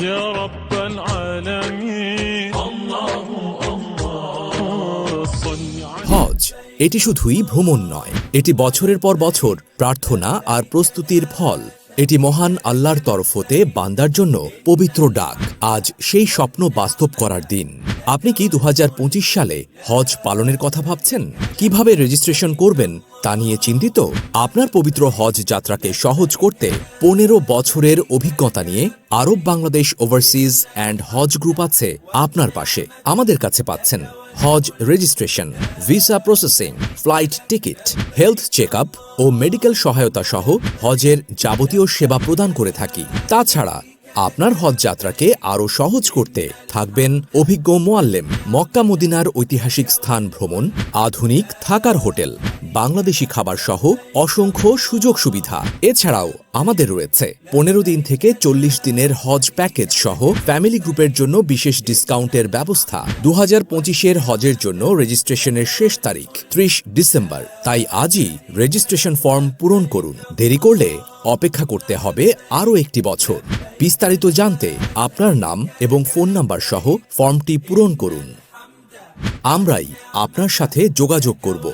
يا رب العالمين الله الله صل على হজ এটি শুধুই ভ্রমণ নয়, এটি বছরের পর বছর প্রার্থনা আর প্রস্তুতির ফল। এটি মহান আল্লাহর তরফ হতে বান্দার জন্য পবিত্র ডাক। আজ সেই স্বপ্ন বাস্তব করার দিন। আপনি কি 2025 সালে হজ পালনের কথা ভাবছেন? কিভাবে রেজিস্ট্রেশন করবেন তা নিয়ে চিন্তিত? আপনার পবিত্র হজ যাত্রাকে সহজ করতে 15 বছরের অভিজ্ঞতা নিয়ে Arab Bangladesh overseas and Hajj group আছে আপনার পাশে। আমাদের কাছে পাচ্ছেন হজ registration, visa processing, flight ticket, health checkup ও মেডিকেল সহায়তা সহ হজের যাবতীয় সেবা প্রদান করে থাকি। তাছাড়া আপনার হজ যাত্রাকে আরও সহজ করতে থাকবেন অভিজ্ঞ মোয়াল্লেম, মক্কা মদিনার ঐতিহাসিক স্থান ভ্রমণ, আধুনিক থাকার হোটেল, বাংলাদেশি খাবার সহ অসংখ্য সুযোগ সুবিধা। এছাড়াও আমাদের রয়েছে 15 দিন থেকে 40 দিনের হজ প্যাকেজ সহ ফ্যামিলি গ্রুপের জন্য বিশেষ ডিসকাউন্টের ব্যবস্থা। 2025-এর হজের জন্য রেজিস্ট্রেশনের শেষ তারিখ 30 ডিসেম্বর। তাই আজই রেজিস্ট্রেশন ফর্ম পূরণ করুন। দেরি করলে অপেক্ষা করতে হবে আরও একটি বছর। বিস্তারিত জানতে আপনার নাম এবং ফোন নাম্বার সহ ফর্মটি পূরণ করুন। আমরাই আপনার সাথে যোগাযোগ করব।